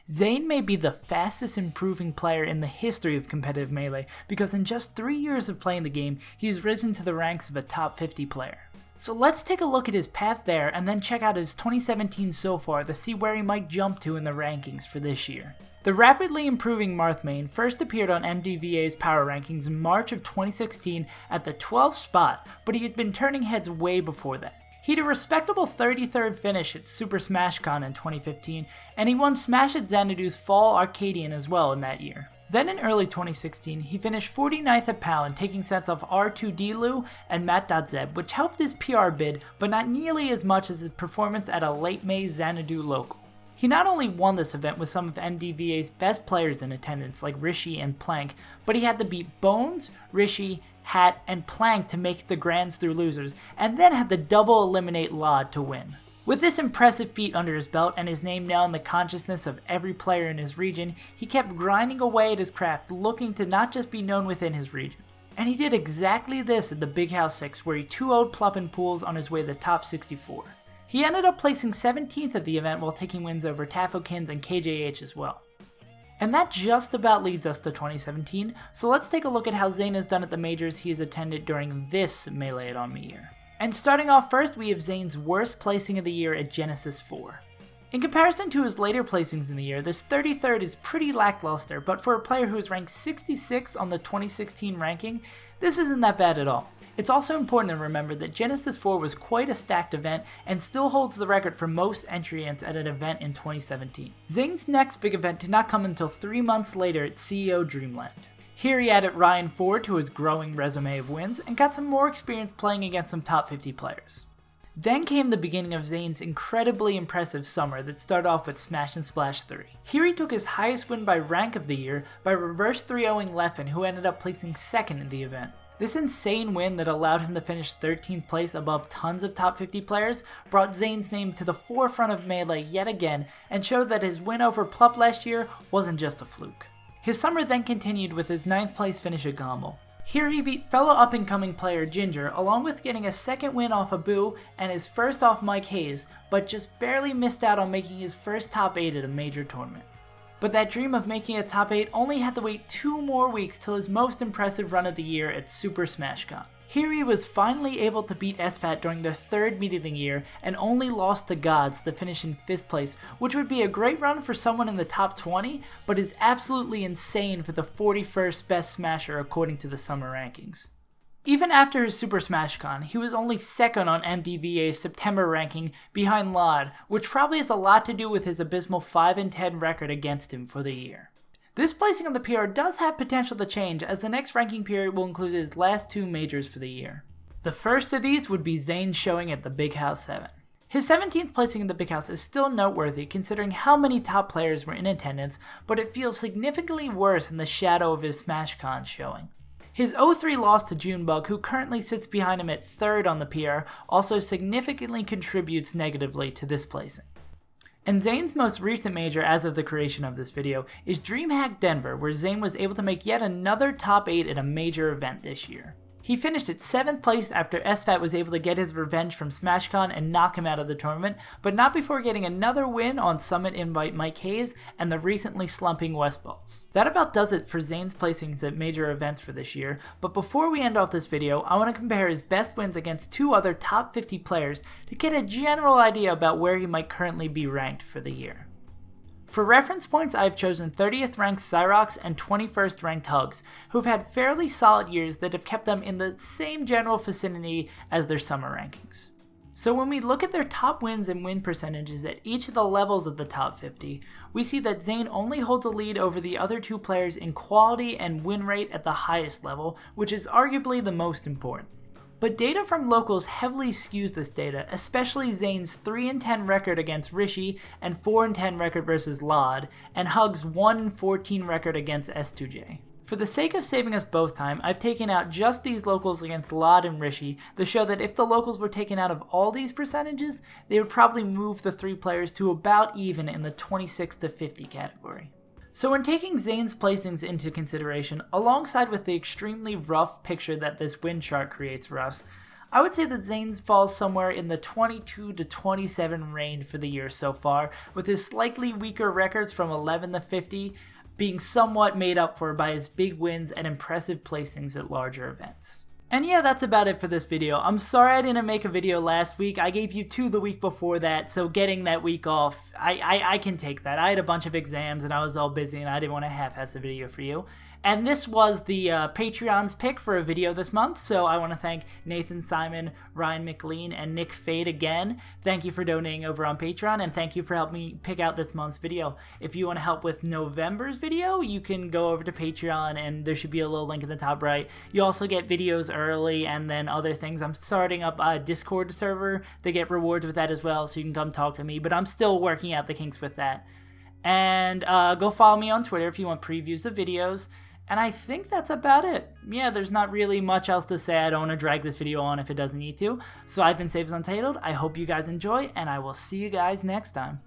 Zain may be the fastest improving player in the history of competitive Melee because in just 3 years of playing the game, he's risen to the ranks of a top 50 player. So let's take a look at his path there and then check out his 2017 so far to see where he might jump to in the rankings for this year. The rapidly improving Marth main first appeared on MDVA's power rankings in March of 2016 at the 12th spot, but he had been turning heads way before that. He had a respectable 33rd finish at Super Smash Con in 2015, and he won Smash at Xanadu's Fall Arcadian as well in that year. Then in early 2016, he finished 49th at Pound, taking sets off R2D-Lu and Matt.Zeb, which helped his PR bid, but not nearly as much as his performance at a late May Xanadu local. He not only won this event with some of MDVA's best players in attendance like Rishi and Plank, but he had to beat Bones, Rishi, Hat, and Plank to make the grands through losers, and then had to double eliminate Lod to win. With this impressive feat under his belt and his name now in the consciousness of every player in his region, he kept grinding away at his craft, looking to not just be known within his region. And he did exactly this at the Big House 6, where he 2-0'd Pluppin' Pools on his way to the top 64. He ended up placing 17th at the event while taking wins over Tafokins and KJH as well. And that just about leads us to 2017, so let's take a look at how Zain has done at the majors he has attended during this Melee It On Me year. And starting off first, we have Zain's worst placing of the year at Genesis 4. In comparison to his later placings in the year, this 33rd is pretty lackluster, but for a player who is ranked 66th on the 2016 ranking, this isn't that bad at all. It's also important to remember that Genesis 4 was quite a stacked event and still holds the record for most entrants at an event in 2017. Zain's next big event did not come until 3 months later at CEO Dreamland. Here he added Ryan Ford to his growing resume of wins and got some more experience playing against some top 50 players. Then came the beginning of Zain's incredibly impressive summer that started off with Smash and Splash 3. Here he took his highest win by rank of the year by reverse 3-0ing Leffen, who ended up placing second in the event. This insane win that allowed him to finish 13th place above tons of top 50 players brought Zain's name to the forefront of Melee yet again and showed that his win over Plup last year wasn't just a fluke. His summer then continued with his 9th place finish at Gombel. Here he beat fellow up-and-coming player Ginger, along with getting a second win off of Boo and his first off Mike Hayes, but just barely missed out on making his first top 8 at a major tournament. But that dream of making a top 8 only had to wait 2 more weeks till his most impressive run of the year at Super Smash Con. Here he was finally able to beat SFAT during their 3rd meet of the year and only lost to Gods to finish in 5th place, which would be a great run for someone in the top 20, but is absolutely insane for the 41st best smasher according to the summer rankings. Even after his Super Smash Con, he was only second on MDVA's September ranking behind Lod, which probably has a lot to do with his abysmal 5-10 record against him for the year. This placing on the PR does have potential to change, as the next ranking period will include his last 2 majors for the year. The first of these would be Zain showing at the Big House 7. His 17th placing in the Big House is still noteworthy considering how many top players were in attendance, but it feels significantly worse in the shadow of his Smash Con showing. His 0-3 loss to Junebug, who currently sits behind him at 3rd on the PR, also significantly contributes negatively to this placing. And Zain's most recent major as of the creation of this video is Dreamhack Denver, where Zain was able to make yet another top 8 at a major event this year. He finished at 7th place after SFAT was able to get his revenge from SmashCon and knock him out of the tournament, but not before getting another win on Summit Invite Mike Hayes and the recently slumping Westballs. That about does it for Zain's placings at major events for this year, but before we end off this video, I want to compare his best wins against 2 other top 50 players to get a general idea about where he might currently be ranked for the year. For reference points, I've chosen 30th ranked Cyrox and 21st ranked Hugs, who've had fairly solid years that have kept them in the same general vicinity as their summer rankings. So when we look at their top wins and win percentages at each of the levels of the top 50, we see that Zain only holds a lead over the other 2 players in quality and win rate at the highest level, which is arguably the most important. But data from locals heavily skews this data, especially Zain's 3-10 record against Rishi and 4-10 record versus Lod, and Hug's 1-14 record against S2J. For the sake of saving us both time, I've taken out just these locals against Lod and Rishi to show that if the locals were taken out of all these percentages, they would probably move the 3 players to about even in the 26 to 50 category. So when taking Zain's placings into consideration, alongside with the extremely rough picture that this win chart creates for us, I would say that Zain falls somewhere in the 22 to 27 range for the year so far, with his slightly weaker records from 11 to 50 being somewhat made up for by his big wins and impressive placings at larger events. And yeah, that's about it for this video. I'm sorry I didn't make a video last week. I gave you 2 the week before that, so getting that week off, I can take that. I had a bunch of exams and I was all busy and I didn't want to half-ass a video for you. And this was the Patreon's pick for a video this month, so I want to thank Nathan Simon, Ryan McLean, and Nick Fade again. Thank you for donating over on Patreon, and thank you for helping me pick out this month's video. If you want to help with November's video, you can go over to Patreon, and there should be a little link in the top right. You also get videos early, and then other things. I'm starting up a Discord server. They get rewards with that as well, so you can come talk to me, but I'm still working out the kinks with that. And go follow me on Twitter if you want previews of videos. And I think that's about it. Yeah, there's not really much else to say. I don't want to drag this video on if it doesn't need to. So I've been SaveAsUntitled. I hope you guys enjoy, and I will see you guys next time.